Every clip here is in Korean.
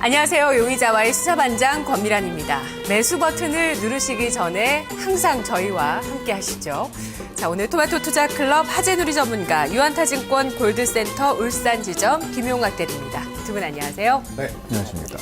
안녕하세요. 용의자와의 수사반장 권미란입니다. 매수 버튼을 누르시기 전에 항상 저희와 함께 하시죠. 자, 오늘 토마토 투자 클럽 하재누리 전문가 유한타증권 골드센터 울산지점 김용학 대리입니다. 두 분 안녕하세요. 네, 안녕하십니까.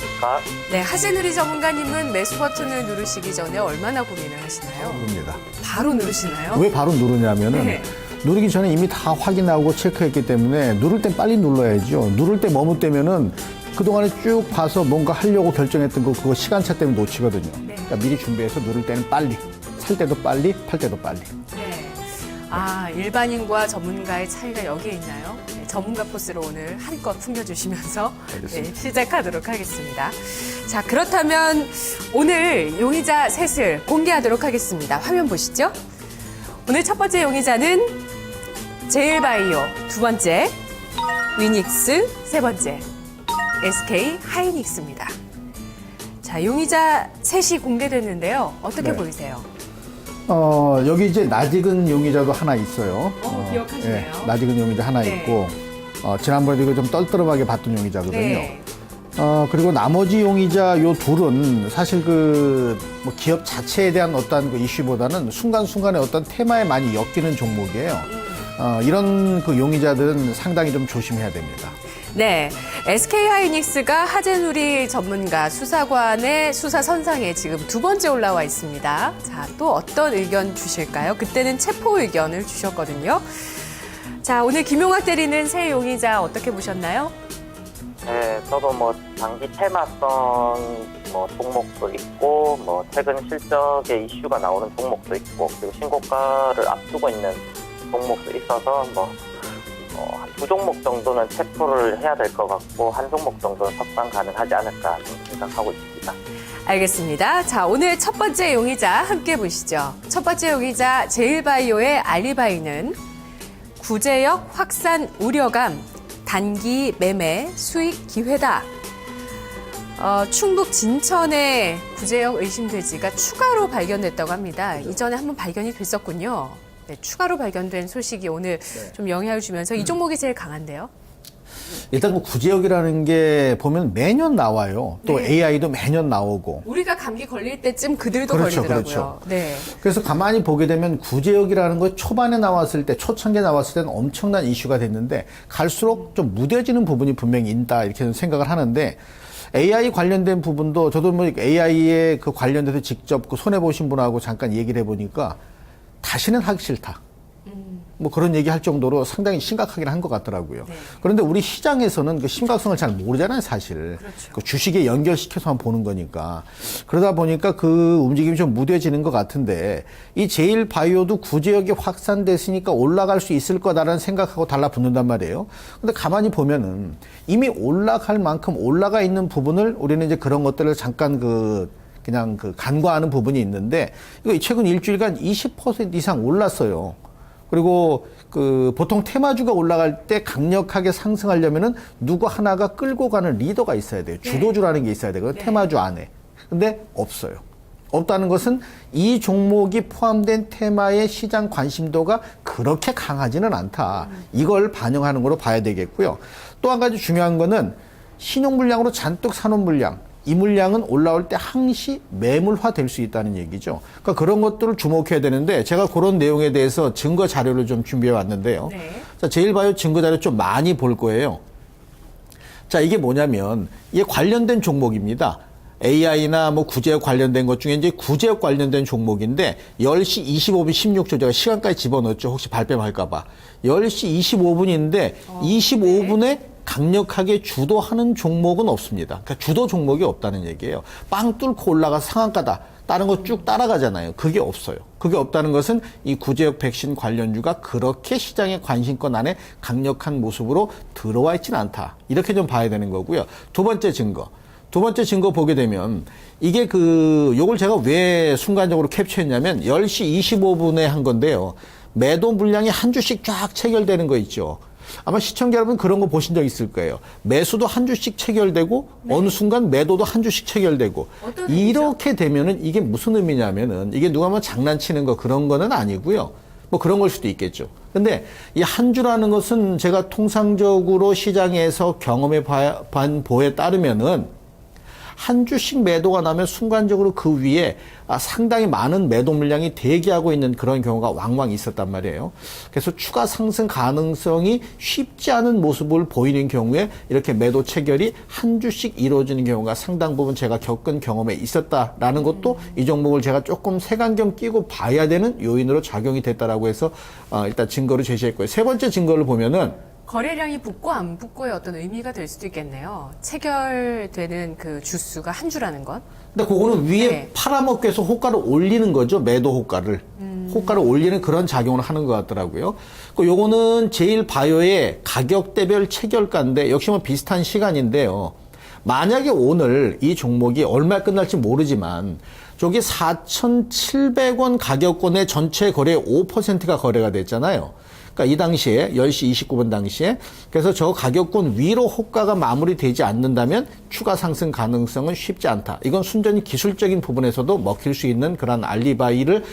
네, 하재누리 전문가님은 매수 버튼을 누르시기 전에 얼마나 고민을 하시나요? 누릅니다. 바로 누르시나요? 왜 바로 누르냐면은 네. 누르기 전에 이미 다 확인하고 체크했기 때문에 누를 땐 빨리 눌러야죠. 누를 때 머뭇대면은 그동안에 쭉 봐서 뭔가 하려고 결정했던 거 그거 시간차 때문에 놓치거든요. 네. 그러니까 미리 준비해서 누를 때는 빨리, 살 때도 빨리, 팔 때도 빨리. 네. 아, 일반인과 전문가의 차이가 여기에 있나요? 네, 전문가 포스로 오늘 한껏 풍겨주시면서 네, 시작하도록 하겠습니다. 자, 그렇다면 오늘 용의자 셋을 공개하도록 하겠습니다. 화면 보시죠. 오늘 첫 번째 용의자는 제일바이오, 두 번째 위닉스, 세 번째 SK 하이닉스입니다. 자, 용의자 셋이 공개됐는데요. 어떻게 네. 보이세요? 여기 이제 낯익은 용의자도 하나 있어요. 기억하시네요. 예, 낯익은 용의자 하나 네. 있고, 지난번에도 이거 좀 떨떠름하게 봤던 용의자거든요. 네. 그리고 나머지 용의자 요 둘은 사실 뭐 기업 자체에 대한 어떤 그 이슈보다는 순간순간에 어떤 테마에 많이 엮이는 종목이에요. 이런 그 용의자들은 상당히 좀 조심해야 됩니다. 네, SK 하이닉스가 하재누리 전문가 수사관의 수사 선상에 지금 두 번째 올라와 있습니다. 자, 또 어떤 의견 주실까요? 그때는 체포 의견을 주셨거든요. 자, 오늘 김용학 대리는 새 용의자 어떻게 보셨나요? 네, 저도 뭐 장기 테마성 종목도 있고 최근 실적의 이슈가 나오는 종목도 있고 그리고 신고가를 앞두고 있는 종목도 있어서 한 두 종목 정도는 체포를 해야 될 것 같고 한 종목 정도는 석방 가능하지 않을까 생각하고 있습니다. 알겠습니다. 자, 오늘 첫 번째 용의자 함께 보시죠. 첫 번째 용의자 제일바이오의 알리바이는 구제역 확산 우려감, 단기 매매 수익 기회다. 충북 진천의 구제역 의심돼지가 추가로 발견됐다고 합니다. 이전에 한번 발견이 됐었군요. 네, 추가로 발견된 소식이 오늘 좀 영향을 주면서 이 종목이 제일 강한데요. 일단 그 구제역이라는 게 보면 매년 나와요. 또 네. AI도 매년 나오고. 우리가 감기 걸릴 때쯤 그들도 그렇죠, 걸리더라고요. 그렇죠. 네. 그래서 가만히 보게 되면 구제역이라는 거 초반에 나왔을 때, 초창기에 나왔을 때는 엄청난 이슈가 됐는데 갈수록 좀 무뎌지는 부분이 분명히 있다 이렇게 생각을 하는데 AI 관련된 부분도 저도 뭐 AI에 그 관련돼서 직접 그 손해보신 분하고 잠깐 얘기를 해보니까 다시는 하기 싫다. 뭐 그런 얘기 할 정도로 상당히 심각하긴 한 것 같더라고요. 네. 그런데 우리 시장에서는 그 심각성을 잘 모르잖아요, 사실. 그렇죠. 그 주식에 연결시켜서만 보는 거니까. 그러다 보니까 그 움직임이 좀 무뎌지는 것 같은데 이 제일바이오도 구제역이 확산됐으니까 올라갈 수 있을 거다라는 생각하고 달라붙는단 말이에요. 근데 가만히 보면은 이미 올라갈 만큼 올라가 있는 부분을 우리는 이제 그런 것들을 잠깐 그냥 간과하는 부분이 있는데 이거 최근 일주일간 20% 이상 올랐어요. 그리고 보통 테마주가 올라갈 때 강력하게 상승하려면은 누구 하나가 끌고 가는 리더가 있어야 돼요. 주도주라는 게 있어야 되거든요. 테마주 안에. 근데 없어요. 없다는 것은 이 종목이 포함된 테마의 시장 관심도가 그렇게 강하지는 않다. 이걸 반영하는 거로 봐야 되겠고요. 또 한 가지 중요한 거는 신용 물량으로 잔뜩 사놓은 물량. 이 물량은 올라올 때 항시 매물화 될 수 있다는 얘기죠. 그러니까 그런 것들을 주목해야 되는데 제가 그런 내용에 대해서 증거 자료를 좀 준비해 왔는데요. 네. 자, 제일바이오 증거 자료 좀 많이 볼 거예요. 자, 이게 뭐냐면 이게 관련된 종목입니다. AI나 뭐 구제역 관련된 것 중에 이제 구제역 관련된 종목인데 10시 25분 16초 제가 시간까지 집어넣었죠. 혹시 발뺌할까봐. 10시 25분인데 25분에 강력하게 주도하는 종목은 없습니다. 그러니까 주도 종목이 없다는 얘기예요. 빵 뚫고 올라가 상한가다. 다른 거 쭉 따라가잖아요. 그게 없어요. 그게 없다는 것은 이 구제역 백신 관련주가 그렇게 시장의 관심권 안에 강력한 모습으로 들어와 있지는 않다. 이렇게 좀 봐야 되는 거고요. 두 번째 증거 보게 되면 이게 요걸 제가 왜 순간적으로 캡처했냐면 10시 25분에 한 건데요. 매도 물량이 한 주씩 쫙 체결되는 거 있죠. 아마 시청자 여러분 그런 거 보신 적 있을 거예요. 매수도 한 주씩 체결되고 어느 순간 매도도 한 주씩 체결되고 이렇게 되면은 이게 무슨 의미냐면은 이게 누가 뭐 장난치는 거 그런 거는 아니고요. 뭐 그런 걸 수도 있겠죠. 근데 이 한 주라는 것은 제가 통상적으로 시장에서 경험해 본 보에 따르면은 한 주씩 매도가 나면 순간적으로 그 위에 상당히 많은 매도 물량이 대기하고 있는 그런 경우가 왕왕 있었단 말이에요. 그래서 추가 상승 가능성이 쉽지 않은 모습을 보이는 경우에 이렇게 매도 체결이 한 주씩 이루어지는 경우가 상당 부분 제가 겪은 경험에 있었다라는 것도 이 종목을 제가 조금 색안경 끼고 봐야 되는 요인으로 작용이 됐다라고 해서 일단 증거를 제시했고요. 세 번째 증거를 보면은 거래량이 붙고 안 붙고의 어떤 의미가 될 수도 있겠네요. 체결되는 그 주수가 한 주라는 건. 근데 그거는 위에 네. 팔아먹기 위해서 호가를 올리는 거죠. 매도 호가를. 호가를 올리는 그런 작용을 하는 것 같더라고요. 요거는 제일바이오의 가격대별 체결가인데 역시 뭐 비슷한 시간인데요. 만약에 오늘 이 종목이 얼마에 끝날지 모르지만 저기 4,700원 가격권의 전체 거래의 5%가 거래가 됐잖아요. 그러니까 이 당시에 10시 29분 당시에 그래서 저 가격권 위로 호가가 마무리되지 않는다면 추가 상승 가능성은 쉽지 않다. 이건 순전히 기술적인 부분에서도 먹힐 수 있는 그런 알리바이를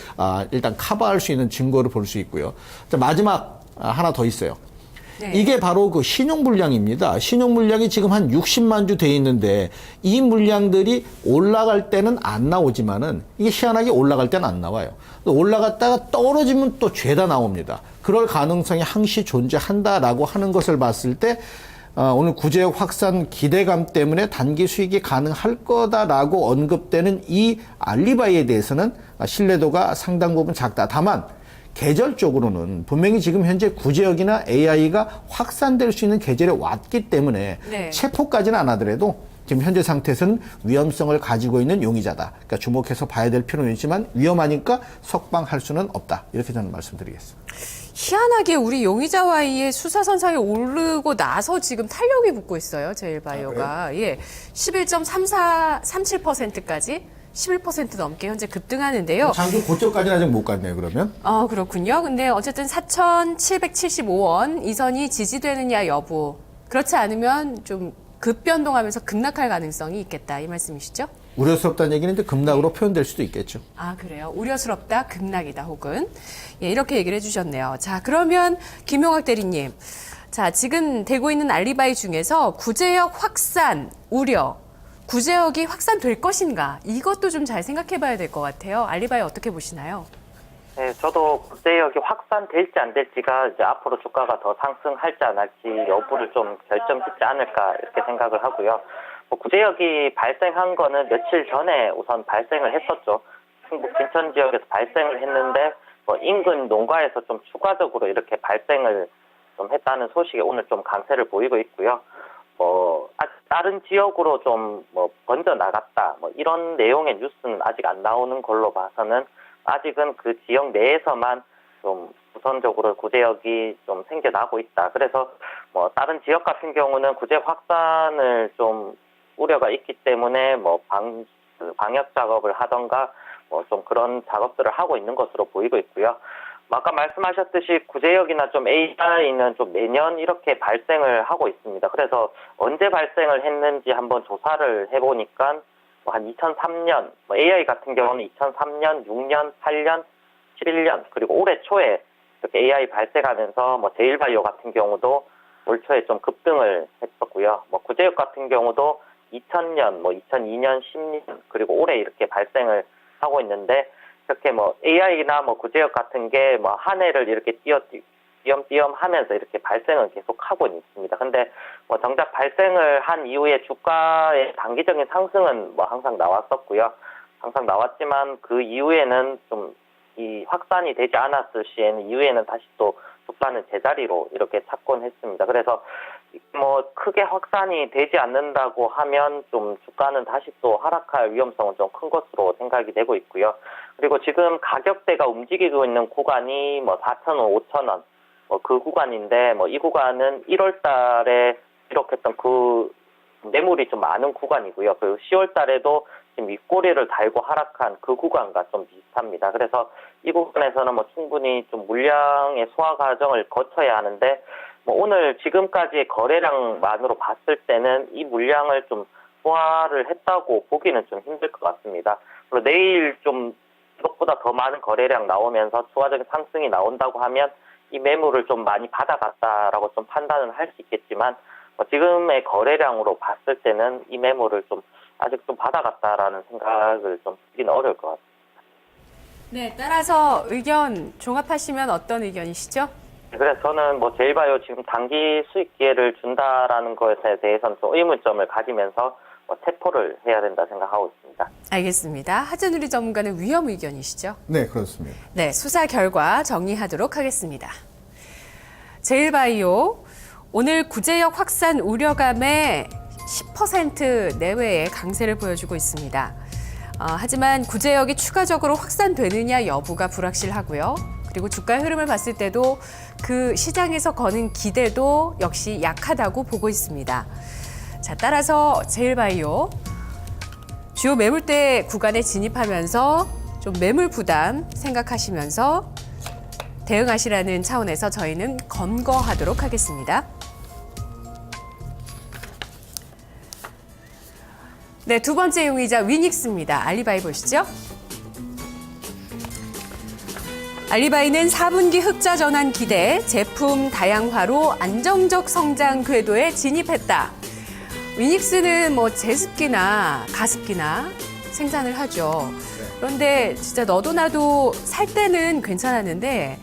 일단 커버할 수 있는 증거를 볼 수 있고요. 자, 마지막 하나 더 있어요. 네. 이게 바로 그 신용 물량입니다. 신용 물량이 지금 한 60만 주 돼 있는데 이 물량들이 올라갈 때는 안 나오지만은 이게 희한하게 올라갈 때는 안 나와요. 올라갔다가 떨어지면 또 죄다 나옵니다. 그럴 가능성이 항시 존재한다라고 하는 것을 봤을 때 오늘 구제역 확산 기대감 때문에 단기 수익이 가능할 거다라고 언급되는 이 알리바이에 대해서는 신뢰도가 상당 부분 작다. 다만 계절적으로는 분명히 지금 현재 구제역이나 AI가 확산될 수 있는 계절에 왔기 때문에 네. 체포까지는 안 하더라도 지금 현재 상태에서는 위험성을 가지고 있는 용의자다. 그러니까 주목해서 봐야 될 필요는 있지만 위험하니까 석방할 수는 없다. 이렇게 저는 말씀드리겠습니다. 희한하게 우리 용의자와의 수사선상에 오르고 나서 지금 탄력이 붙고 있어요. 제일바이오가. 예. 11.37%까지 11% 넘게 현재 급등하는데요. 장중 고점까지는 아직 못 갔네요, 그러면. 그렇군요. 근데 어쨌든 4,775원 이 선이 지지되느냐 여부. 그렇지 않으면 좀 급변동하면서 급락할 가능성이 있겠다. 이 말씀이시죠? 우려스럽다는 얘기는 이제 급락으로 표현될 수도 있겠죠. 아, 그래요? 우려스럽다, 급락이다, 혹은. 예, 이렇게 얘기를 해주셨네요. 자, 그러면 김용학 대리님. 자, 지금 되고 있는 알리바이 중에서 구제역 확산 우려. 구제역이 확산될 것인가? 이것도 좀 잘 생각해 봐야 될 것 같아요. 알리바이 어떻게 보시나요? 네, 저도 구제역이 확산될지 안 될지가 이제 앞으로 주가가 더 상승할지 안 할지 여부를 좀 결정짓지 않을까 이렇게 생각을 하고요. 구제역이 발생한 거는 며칠 전에 우선 발생을 했었죠. 충북 진천 지역에서 발생을 했는데 인근 농가에서 좀 추가적으로 이렇게 발생을 좀 했다는 소식이 오늘 좀 강세를 보이고 있고요. 다른 지역으로 좀 번져 나갔다 이런 내용의 뉴스는 아직 안 나오는 걸로 봐서는 아직은 그 지역 내에서만 좀 우선적으로 구제역이 좀 생겨나고 있다. 그래서 다른 지역 같은 경우는 구제역 확산을 좀 우려가 있기 때문에 방역 작업을 하던가 좀 그런 작업들을 하고 있는 것으로 보이고 있고요. 아까 말씀하셨듯이 구제역이나 좀 AI는 좀 매년 이렇게 발생을 하고 있습니다. 그래서 언제 발생을 했는지 한번 조사를 해보니까 한 2003년, AI 같은 경우는 2003년, 6년, 8년, 11년, 그리고 올해 초에 이렇게 AI 발생하면서 제일바이오 같은 경우도 올 초에 좀 급등을 했었고요. 구제역 같은 경우도 2000년, 2002년, 10년, 그리고 올해 이렇게 발생을 하고 있는데 이렇게 AI나 구제역 같은 게 한 해를 이렇게 띄엄띄엄 하면서 이렇게 발생을 계속 하고 있습니다. 근데 정작 발생을 한 이후에 주가의 단기적인 상승은 항상 나왔었고요. 항상 나왔지만 그 이후에는 좀 이 확산이 되지 않았을 시에는 이후에는 다시 또 주가는 제자리로 이렇게 찾곤 했습니다. 그래서 크게 확산이 되지 않는다고 하면 좀 주가는 다시 또 하락할 위험성은 좀 큰 것으로 생각이 되고 있고요. 그리고 지금 가격대가 움직이고 있는 구간이 4,000원, 5,000원 그 구간인데 이 구간은 1월 달에 기록했던 그 매물이 좀 많은 구간이고요. 그리고 10월 달에도 지금 윗꼬리를 달고 하락한 그 구간과 좀 비슷합니다. 그래서 이 부분에서는 충분히 좀 물량의 소화 과정을 거쳐야 하는데 오늘 지금까지의 거래량만으로 봤을 때는 이 물량을 좀 소화를 했다고 보기는 좀 힘들 것 같습니다. 그리고 내일 좀 이것보다 더 많은 거래량 나오면서 추가적인 상승이 나온다고 하면 이 매물을 좀 많이 받아갔다라고 좀 판단을 할 수 있겠지만 지금의 거래량으로 봤을 때는 이 매물을 좀 아직 좀 바다 같다라는 생각을 좀 듣기는 어려울 것 같아요. 네, 따라서 의견 종합하시면 어떤 의견이시죠? 그래서 저는 뭐 제일바이오 지금 단기 수익 기회를 준다라는 것에 대해서는 좀 의문점을 가지면서 체포를 해야 된다 생각하고 있습니다. 알겠습니다. 하재누리 전문가는 위험 의견이시죠? 네, 그렇습니다. 네, 수사 결과 정리하도록 하겠습니다. 제일바이오, 오늘 구제역 확산 우려감에 10% 내외의 강세를 보여주고 있습니다. 하지만 구제역이 추가적으로 확산되느냐 여부가 불확실하고요. 그리고 주가 흐름을 봤을 때도 그 시장에서 거는 기대도 역시 약하다고 보고 있습니다. 자, 따라서 제일바이오 주요 매물대 구간에 진입하면서 좀 매물 부담 생각하시면서 대응하시라는 차원에서 저희는 검거하도록 하겠습니다. 네, 두 번째 용의자 위닉스입니다. 알리바이 보시죠. 알리바이는 4분기 흑자 전환 기대, 제품 다양화로 안정적 성장 궤도에 진입했다. 위닉스는 뭐 제습기나 가습기나 생산을 하죠. 그런데 진짜 너도 나도 살 때는 괜찮았는데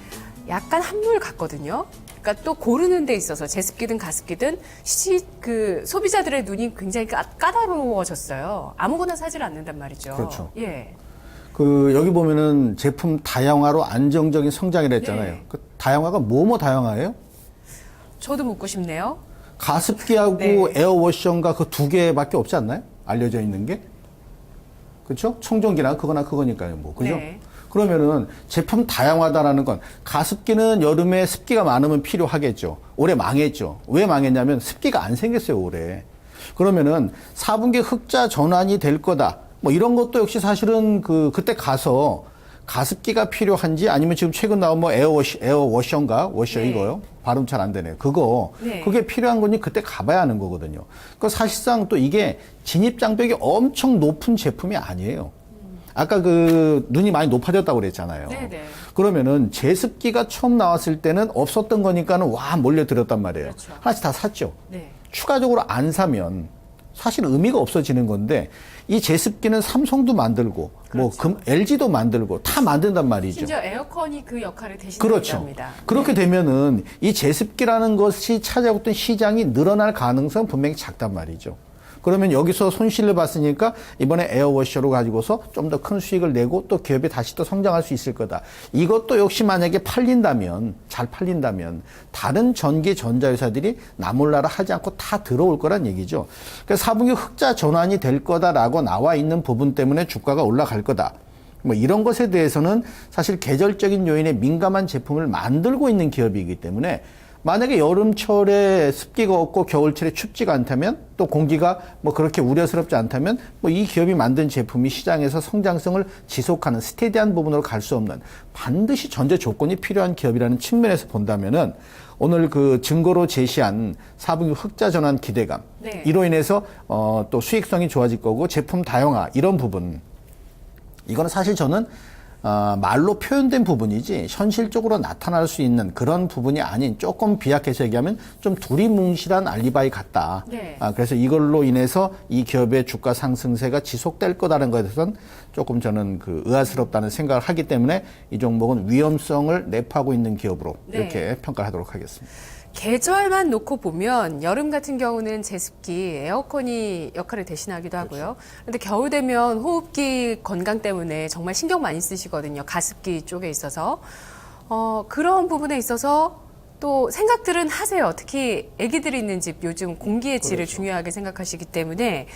약간 한물 같거든요. 그러니까 또 고르는 데 있어서 제습기든 가습기든 소비자들의 눈이 굉장히 까다로워졌어요. 아무거나 사질 않는단 말이죠. 그렇죠. 예. 여기 보면은 제품 다양화로 안정적인 성장이라 했잖아요. 네. 그 다양화가 뭐뭐 다양화예요? 저도 묻고 싶네요. 가습기하고 네. 에어워션과 그 두 개밖에 없지 않나요? 알려져 있는 게? 그렇죠? 청정기나 그거나 그거니까요. 뭐. 그죠? 네. 그러면은 제품 다양하다라는 건 가습기는 여름에 습기가 많으면 필요하겠죠. 올해 망했죠. 왜 망했냐면 습기가 안 생겼어요, 올해. 그러면은 4분기 흑자 전환이 될 거다. 뭐 이런 것도 역시 사실은 그때 가서 가습기가 필요한지 아니면 지금 최근 나온 뭐 에어워셔인가? 워셔 네. 이거요? 발음 잘 안 되네요. 그게 필요한 건지 그때 가봐야 하는 거거든요. 그 사실상 또 이게 진입 장벽이 엄청 높은 제품이 아니에요. 아까 눈이 많이 높아졌다고 그랬잖아요. 네네. 그러면은 제습기가 처음 나왔을 때는 없었던 거니까는 와 몰려들었단 말이에요. 그렇죠. 하나씩 다 샀죠. 네. 추가적으로 안 사면 사실 의미가 없어지는 건데 이 제습기는 삼성도 만들고 그렇죠. LG도 만들고 다 만든단 말이죠. 심지어 에어컨이 그 역할을 대신합니다. 그렇죠. 그렇게 되면은 이 제습기라는 것이 차지하고 있던 시장이 늘어날 가능성은 분명히 작단 말이죠. 그러면 여기서 손실을 봤으니까 이번에 에어워셔로 가지고서 좀 더 큰 수익을 내고 또 기업이 다시 또 성장할 수 있을 거다. 이것도 역시 만약에 잘 팔린다면 다른 전기 전자회사들이 나몰라라 하지 않고 다 들어올 거란 얘기죠. 그래서 4분기 흑자 전환이 될 거다라고 나와 있는 부분 때문에 주가가 올라갈 거다. 뭐 이런 것에 대해서는 사실 계절적인 요인에 민감한 제품을 만들고 있는 기업이기 때문에 만약에 여름철에 습기가 없고 겨울철에 춥지가 않다면 또 공기가 뭐 그렇게 우려스럽지 않다면 뭐 이 기업이 만든 제품이 시장에서 성장성을 지속하는 스테디한 부분으로 갈 수 없는 반드시 전제 조건이 필요한 기업이라는 측면에서 본다면은 오늘 그 증거로 제시한 4분기 흑자 전환 기대감 네. 이로 인해서 또 수익성이 좋아질 거고 제품 다양화 이런 부분 이거는 사실 저는 말로 표현된 부분이지 현실적으로 나타날 수 있는 그런 부분이 아닌 조금 비약해서 얘기하면 좀 두리뭉실한 알리바이 같다. 네. 그래서 이걸로 인해서 이 기업의 주가 상승세가 지속될 거다라는 것에 대해서는 조금 저는 의아스럽다는 생각을 하기 때문에 이 종목은 위험성을 내포하고 있는 기업으로 네. 이렇게 평가를 하도록 하겠습니다. 계절만 놓고 보면 여름 같은 경우는 제습기, 에어컨이 역할을 대신하기도 하고요. 그런데 겨울 되면 호흡기 건강 때문에 정말 신경 많이 쓰시거든요. 가습기 쪽에 있어서. 그런 부분에 있어서 또 생각들은 하세요. 특히 아기들이 있는 집 요즘 공기의 질을 그렇죠. 중요하게 생각하시기 때문에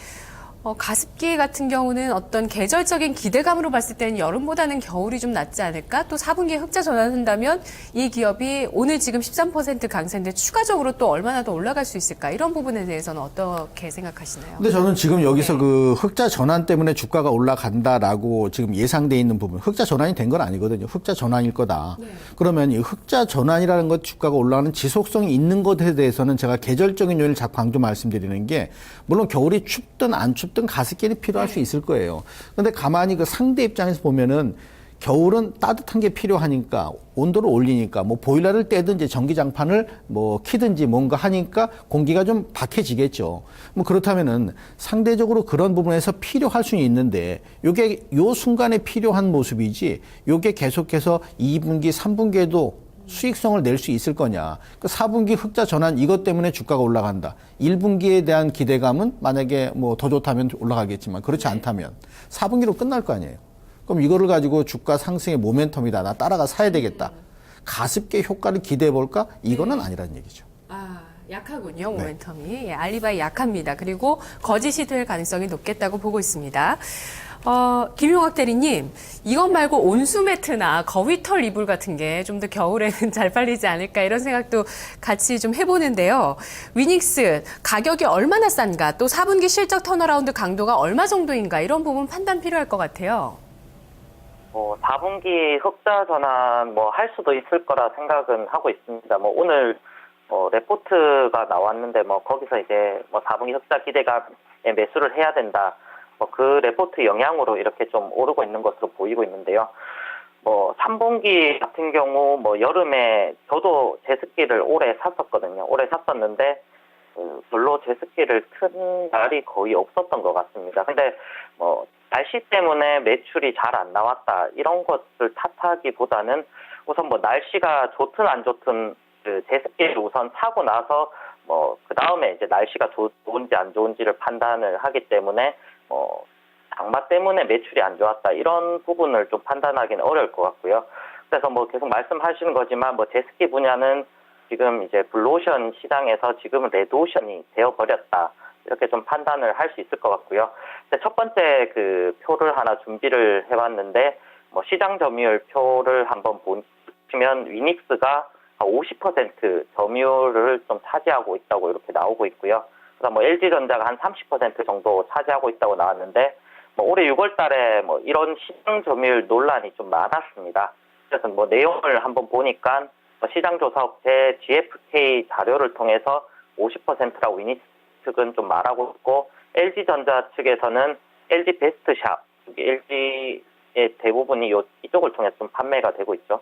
가습기 같은 경우는 어떤 계절적인 기대감으로 봤을 때는 여름보다는 겨울이 좀 낫지 않을까? 또 4분기에 흑자 전환한다면 이 기업이 오늘 지금 13% 강세인데 추가적으로 또 얼마나 더 올라갈 수 있을까? 이런 부분에 대해서는 어떻게 생각하시나요? 근데 저는 지금 여기서 네. 흑자 전환 때문에 주가가 올라간다라고 지금 예상돼 있는 부분, 흑자 전환이 된 건 아니거든요. 흑자 전환일 거다. 네. 그러면 이 흑자 전환이라는 것 주가가 올라가는 지속성이 있는 것에 대해서는 제가 계절적인 요인을 자꾸 강조 말씀드리는 게 물론 겨울이 춥든 안 춥든 가습기는 필요할 수 있을 거예요. 근데 가만히 그 상대 입장에서 보면은 겨울은 따뜻한 게 필요하니까 온도를 올리니까 뭐 보일러를 떼든지 전기장판을 뭐 키든지 뭔가 하니까 공기가 좀 박해지겠죠. 뭐 그렇다면은 상대적으로 그런 부분에서 필요할 수는 있는데 요게 요 순간에 필요한 모습이지 요게 계속해서 2분기, 3분기에도 수익성을 낼 수 있을 거냐. 그 4분기 흑자 전환 이것 때문에 주가가 올라간다. 1분기에 대한 기대감은 만약에 뭐 더 좋다면 올라가겠지만 그렇지 않다면 4분기로 끝날 거 아니에요. 그럼 이거를 가지고 주가 상승의 모멘텀이다. 나 따라가 사야 되겠다. 가습기 효과를 기대해 볼까? 이거는 아니라는 얘기죠. 아, 약하군요, 모멘텀이. 예, 알리바이 약합니다. 그리고 거짓이 될 가능성이 높겠다고 보고 있습니다. 김용학 대리님, 이것 말고 온수 매트나 거위털 이불 같은 게 좀 더 겨울에는 잘 팔리지 않을까 이런 생각도 같이 좀 해보는데요. 위닉스 가격이 얼마나 싼가, 또 4분기 실적 턴어라운드 강도가 얼마 정도인가 이런 부분 판단 필요할 것 같아요. 4분기 흑자 전환 뭐 할 수도 있을 거라 생각은 하고 있습니다. 뭐 오늘 레포트가 나왔는데 뭐 거기서 이제 뭐 4분기 흑자 기대감에 매수를 해야 된다. 뭐 그 레포트 영향으로 이렇게 좀 오르고 있는 것으로 보이고 있는데요. 뭐 3분기 같은 경우 뭐 여름에 저도 제습기를 올해 샀었거든요. 올해 샀었는데 별로 제습기를 튼 날이 거의 없었던 것 같습니다. 근데 뭐 날씨 때문에 매출이 잘 안 나왔다 이런 것을 탓하기보다는 우선 뭐 날씨가 좋든 안 좋든 그 제습기를 우선 사고 나서 뭐 그 다음에 이제 날씨가 좋은지 안 좋은지를 판단을 하기 때문에 장마 때문에 매출이 안 좋았다 이런 부분을 좀 판단하기는 어려울 것 같고요. 그래서 뭐 계속 말씀하시는 거지만 뭐 제습기 분야는 지금 이제 블루오션 시장에서 지금은 레드오션이 되어버렸다. 이렇게 좀 판단을 할 수 있을 것 같고요. 첫 번째 그 표를 하나 준비를 해봤는데, 뭐 시장 점유율 표를 한번 보시면 위닉스가 50% 점유율을 좀 차지하고 있다고 이렇게 나오고 있고요. 그다음 뭐 LG전자가 한 30% 정도 차지하고 있다고 나왔는데, 뭐 올해 6월달에 뭐 이런 시장 점유율 논란이 좀 많았습니다. 그래서 뭐 내용을 한번 보니까 시장 조사 업체 GfK 자료를 통해서 50%라고 위닉스 측은 좀 말하고 있고, LG전자 측에서는 LG 베스트샵, LG의 대부분이 이쪽을 통해서 좀 판매가 되고 있죠.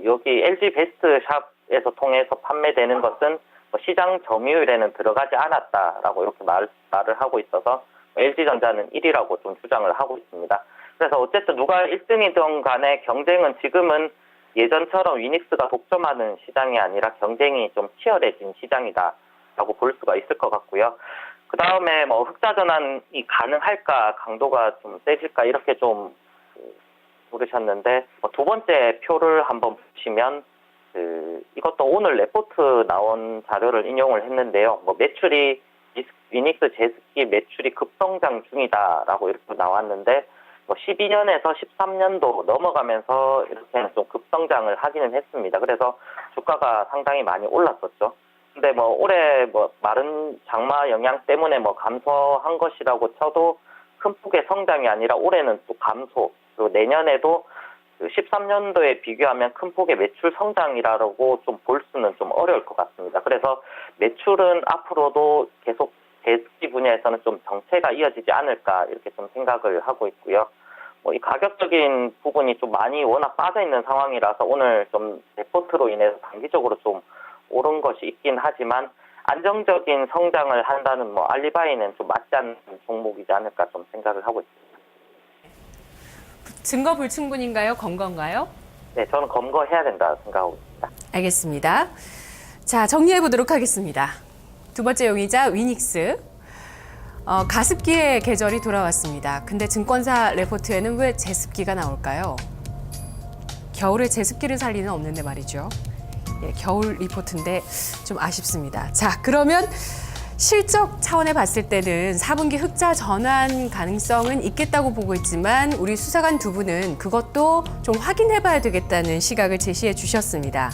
여기 LG 베스트샵에서 통해서 판매되는 것은 시장 점유율에는 들어가지 않았다라고 이렇게 말을 하고 있어서 LG전자는 1위라고 좀 주장을 하고 있습니다. 그래서 어쨌든 누가 1등이든 간에 경쟁은 지금은 예전처럼 위닉스가 독점하는 시장이 아니라 경쟁이 좀 치열해진 시장이다라고 볼 수가 있을 것 같고요. 그 다음에 뭐 흑자 전환이 가능할까, 강도가 좀 세질까 이렇게 좀 물으셨는데, 두 번째 표를 한번 보시면 이것도 오늘 레포트 나온 자료를 인용을 했는데요. 뭐 매출이 위닉스 제습기 매출이 급성장 중이다라고 이렇게 나왔는데, 뭐 12년에서 13년도 넘어가면서 이렇게 좀 급성장을 하기는 했습니다. 그래서 주가가 상당히 많이 올랐었죠. 근데 뭐 올해 뭐 마른 장마 영향 때문에 뭐 감소한 것이라고 쳐도 큰 폭의 성장이 아니라 올해는 또 감소, 그리고 내년에도 13년도에 비교하면 큰 폭의 매출 성장이라고 좀 볼 수는 좀 어려울 것 같습니다. 그래서 매출은 앞으로도 계속 제습기 분야에서는 좀 정체가 이어지지 않을까 이렇게 좀 생각을 하고 있고요. 뭐 이 가격적인 부분이 좀 많이 워낙 빠져 있는 상황이라서 오늘 좀 레포트로 인해서 단기적으로 좀 오른 것이 있긴 하지만 안정적인 성장을 한다는 뭐 알리바이는 좀 맞지 않는 종목이지 않을까 좀 생각을 하고 있습니다. 증거 불충분인가요? 검거인가요? 네, 저는 검거해야 된다 생각하고 있습니다. 알겠습니다. 자, 정리해 보도록 하겠습니다. 두 번째 용의자 위닉스. 가습기의 계절이 돌아왔습니다. 근데 증권사 레포트에는 왜 제습기가 나올까요? 겨울에 제습기를 살 리는 없는데 말이죠. 예, 겨울 리포트인데 좀 아쉽습니다. 자, 그러면 실적 차원에 봤을 때는 4분기 흑자 전환 가능성은 있겠다고 보고 있지만 우리 수사관 두 분은 그것도 좀 확인해 봐야 되겠다는 시각을 제시해 주셨습니다.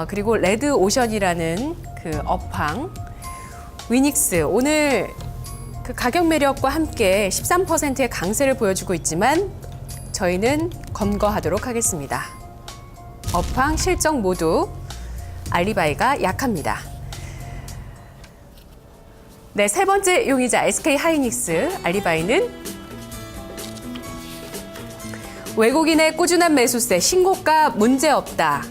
그리고 레드오션이라는 그 업황, 위닉스 오늘 그 가격 매력과 함께 13%의 강세를 보여주고 있지만 저희는 검거하도록 하겠습니다. 업황, 실적 모두 알리바이가 약합니다. 네, 세 번째 용의자 SK 하이닉스 알리바이는 외국인의 꾸준한 매수세, 신고가 문제없다.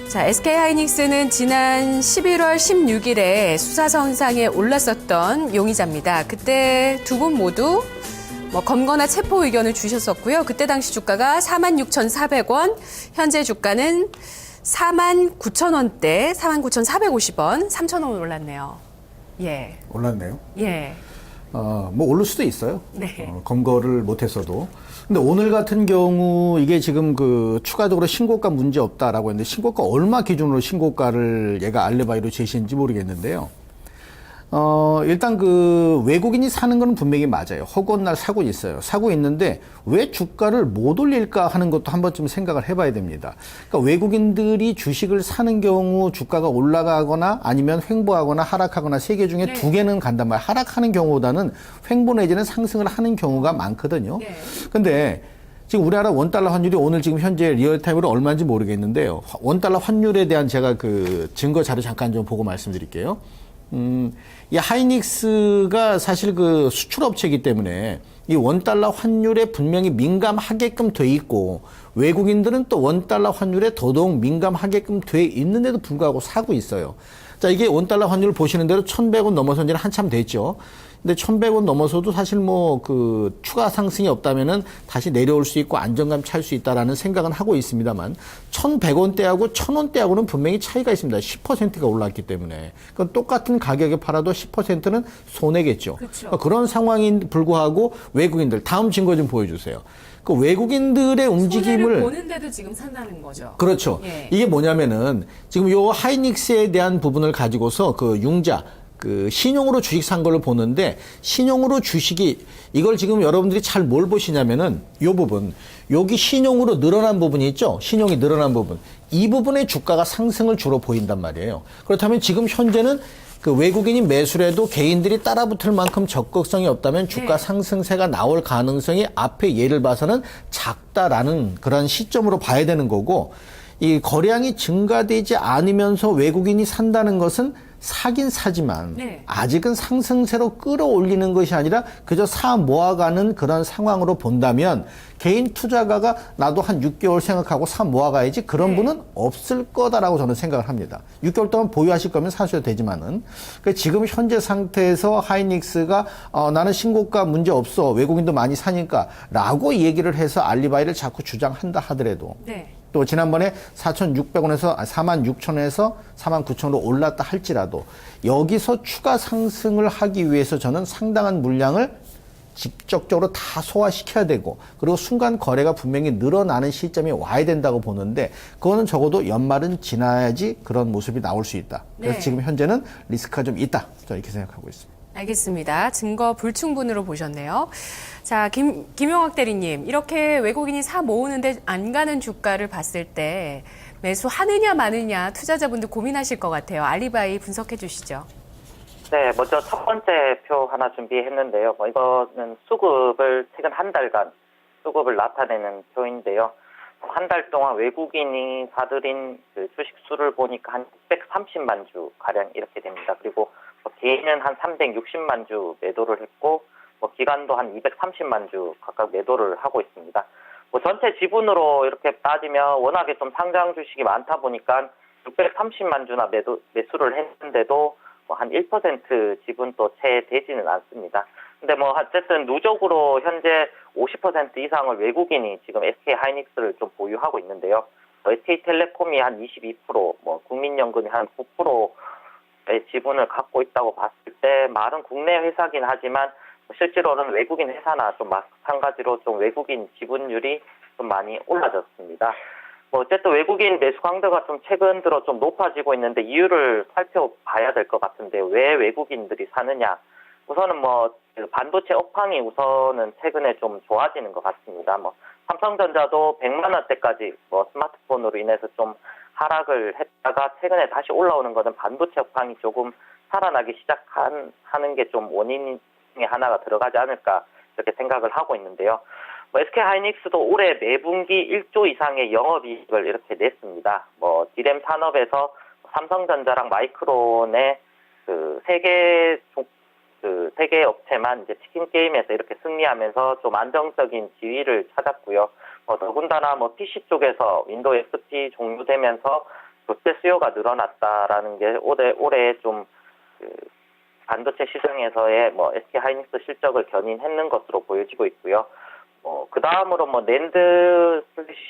자, SK하이닉스는 지난 11월 16일에 수사선상에 올랐었던 용의자입니다. 그때 두 분 모두 검거나 체포 의견을 주셨었고요. 그때 당시 주가가 46,400원, 현재 주가는 49,000원대, 49,450원, 3,000원 올랐네요. 예. 올랐네요. 예. 뭐 오를 수도 있어요. 네. 검거를 못했어도. 근데 오늘 같은 경우 이게 지금 그 추가적으로 신고가 문제 없다라고 했는데 신고가 얼마 기준으로 신고가를 얘가 알리바이로 제시했는지 모르겠는데요. 일단 그 외국인이 사는 건 분명히 맞아요. 허구한 날 사고 있어요. 사고 있는데 왜 주가를 못 올릴까 하는 것도 한 번쯤 생각을 해봐야 됩니다. 그러니까 외국인들이 주식을 사는 경우 주가가 올라가거나 아니면 횡보하거나 하락하거나 세 개 중에 네. 두 개는 간단 말이에요. 하락하는 경우보다는 횡보 내지는 상승을 하는 경우가 많거든요. 네. 근데 지금 우리나라 원달러 환율이 오늘 지금 현재 리얼타임으로 얼마인지 모르겠는데요. 원달러 환율에 대한 제가 그 증거 자료 잠깐 좀 보고 말씀드릴게요. 이 하이닉스가 사실 그 수출업체이기 때문에 이 원달러 환율에 분명히 민감하게끔 돼 있고 외국인들은 또 원달러 환율에 더더욱 민감하게끔 돼 있는데도 불구하고 사고 있어요. 자, 이게 원달러 환율 보시는 대로 1,100원 넘어선 지는 한참 됐죠. 근데 1,100원 넘어서도 사실 뭐 그 추가 상승이 없다면은 다시 내려올 수 있고 안정감 찰 수 있다라는 생각은 하고 있습니다만 1,100원대하고 1,000원대하고는 분명히 차이가 있습니다. 10%가 올랐기 때문에. 그러니까 똑같은 가격에 팔아도 10%는 손해겠죠. 그러니까 그런 상황인 불구하고 외국인들 다음 증거 좀 보여주세요. 그 외국인들의 움직임을 손해를 보는데도 지금 산다는 거죠. 그렇죠. 예. 이게 뭐냐면은 지금 요 하이닉스에 대한 부분을 가지고서 그 융자 그 신용으로 주식 산 걸로 보는데 신용으로 주식이 이걸 지금 여러분들이 잘 뭘 보시냐면은 요 부분 여기 신용으로 늘어난 부분이 있죠. 신용이 늘어난 부분 이 부분의 주가가 상승을 주로 보인단 말이에요. 그렇다면 지금 현재는 그 외국인이 매수를 해도 개인들이 따라붙을 만큼 적극성이 없다면 주가 상승세가 나올 가능성이 앞에 예를 봐서는 작다라는 그런 시점으로 봐야 되는 거고 이 거래량이 증가되지 않으면서 외국인이 산다는 것은 사긴 사지만 아직은 상승세로 끌어올리는 것이 아니라 그저 사 모아가는 그런 상황으로 본다면 개인 투자가가 나도 한 6개월 생각하고 사 모아가야지 그런 분은 없을 거다라고 저는 생각을 합니다. 6개월 동안 보유하실 거면 사셔도 되지만은 그러니까 지금 현재 상태에서 하이닉스가 나는 신고가 문제 없어 외국인도 많이 사니까 라고 얘기를 해서 알리바이를 자꾸 주장한다 하더라도 또 지난번에 4,600원에서 46,000원에서 49,000원으로 올랐다 할지라도 여기서 추가 상승을 하기 위해서 저는 상당한 물량을 직접적으로 다 소화시켜야 되고 그리고 순간 거래가 분명히 늘어나는 시점이 와야 된다고 보는데 그거는 적어도 연말은 지나야지 그런 모습이 나올 수 있다. 그래서 지금 현재는 리스크가 좀 있다. 저는 이렇게 생각하고 있습니다. 알겠습니다. 증거 불충분으로 보셨네요. 자, 김용학 대리님, 이렇게 외국인이 사 모으는데 안 가는 주가를 봤을 때 매수하느냐 마느냐 투자자분들 고민하실 것 같아요. 알리바이 분석해 주시죠. 네, 먼저 첫 번째 표 하나 준비했는데요. 이거는 수급을 최근 한 달간 수급을 나타내는 표인데요. 한 달 동안 외국인이 사들인 그 주식 수를 보니까 한 630만 주 가량 이렇게 됩니다. 그리고 개인은 한 360만 주 매도를 했고 기관도 한 230만 주 각각 매도를 하고 있습니다. 전체 지분으로 이렇게 따지면 워낙에 좀 상장 주식이 많다 보니까 630만 주나 매수를 했는데도 한 1% 지분도 채 되지는 않습니다. 근데 어쨌든 누적으로 현재 50% 이상을 외국인이 지금 SK하이닉스를 좀 보유하고 있는데요. SK텔레콤이 한 22%, 국민연금이 한 9%의 지분을 갖고 있다고 봤을 때 말은 국내 회사긴 하지만 실제로는 외국인 회사나 좀 마찬가지로 좀 외국인 지분율이 좀 많이 올라졌습니다. 어쨌든 외국인 매수 강도가 좀 최근 들어 좀 높아지고 있는데 이유를 살펴봐야 될 것 같은데 왜 외국인들이 사느냐? 우선은 반도체 업황이 우선은 최근에 좀 좋아지는 것 같습니다. 삼성전자도 100만 원대까지 스마트폰으로 인해서 좀 하락을 했다가 최근에 다시 올라오는 것은 반도체 업황이 조금 살아나기 시작하는 게 좀 원인 중에 하나가 들어가지 않을까 이렇게 생각을 하고 있는데요. SK하이닉스도 올해 매분기 1조 이상의 영업이익을 이렇게 냈습니다. 디램 산업에서 삼성전자랑 마이크론의 그 세계 그 세 개 업체만 이제 치킨 게임에서 이렇게 승리하면서 좀 안정적인 지위를 찾았고요. 더군다나 PC 쪽에서 윈도우 XP 종료되면서 교체 수요가 늘어났다라는 게 올해 좀 반도체 시장에서의 SK 하이닉스 실적을 견인했는 것으로 보여지고 있고요. 그 다음으로 낸드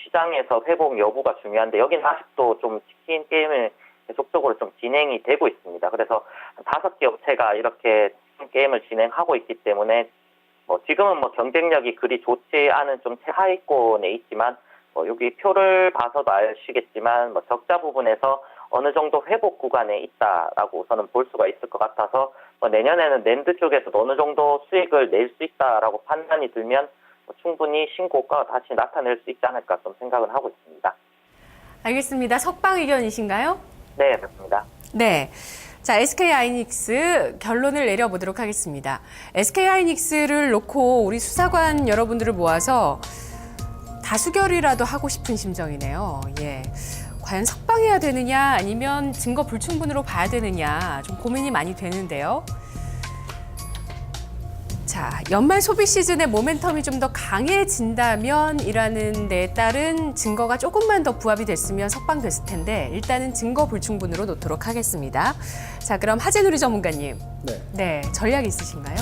시장에서 회복 여부가 중요한데 여기는 아직도 좀 치킨 게임을 계속적으로 좀 진행이 되고 있습니다. 그래서 5개 업체가 이렇게 치킨 게임을 진행하고 있기 때문에 지금은 경쟁력이 그리 좋지 않은 좀 최하위권에 있지만 여기 표를 봐서도 아시겠지만 적자 부분에서 어느 정도 회복 구간에 있다라고 우선은 볼 수가 있을 것 같아서 내년에는 낸드 쪽에서도 어느 정도 수익을 낼 수 있다라고 판단이 들면 충분히 신고가가 다시 나타낼 수 있지 않을까 좀 생각을 하고 있습니다. 알겠습니다. 석방 의견이신가요? 네, 그렇습니다. 네. 자, SK 하이닉스 결론을 내려보도록 하겠습니다. SK 하이닉스를 놓고 우리 수사관 여러분들을 모아서 다수결이라도 하고 싶은 심정이네요. 예. 과연 석방해야 되느냐 아니면 증거 불충분으로 봐야 되느냐 좀 고민이 많이 되는데요. 자, 연말 소비 시즌의 모멘텀이 좀 더 강해진다면 이라는 데에 따른 증거가 조금만 더 부합이 됐으면 석방됐을 텐데 일단은 증거 불충분으로 놓도록 하겠습니다. 자, 그럼 하재누리 전문가님. 네, 전략 있으신가요?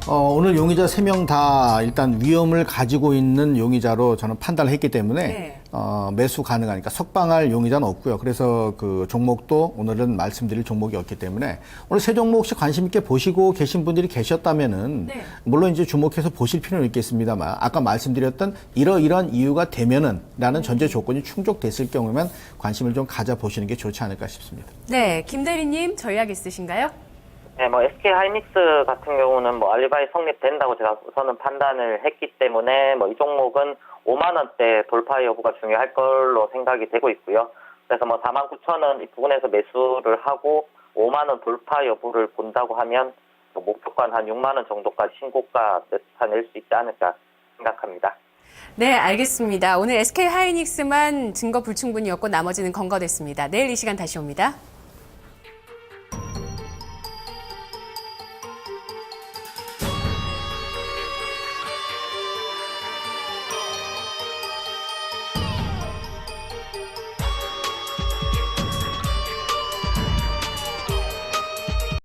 오늘 용의자 3명 다 일단 위험을 가지고 있는 용의자로 저는 판단을 했기 때문에 네. 매수 가능하니까 석방할 용의자는 없고요. 그래서 그 종목도 오늘은 말씀드릴 종목이 없기 때문에 오늘 세 종목 혹시 관심 있게 보시고 계신 분들이 계셨다면은 네. 물론 이제 주목해서 보실 필요는 있겠습니다만 아까 말씀드렸던 이러이러한 이유가 되면은 라는 전제 조건이 충족됐을 경우에만 관심을 좀 가져보시는 게 좋지 않을까 싶습니다. 네, 김 대리님 전략 있으신가요? 네, SK 하이닉스 같은 경우는 알리바이 성립된다고 제가 우선은 판단을 했기 때문에 이 종목은 5만 원대 돌파 여부가 중요할 걸로 생각이 되고 있고요. 그래서 49,000원 이 부분에서 매수를 하고 5만 원 돌파 여부를 본다고 하면 목표가는 한 6만 원 정도까지 신고가 나타낼 수 있지 않을까 생각합니다. 네, 알겠습니다. 오늘 SK 하이닉스만 증거 불충분이었고 나머지는 검거됐습니다. 내일 이 시간 다시 옵니다.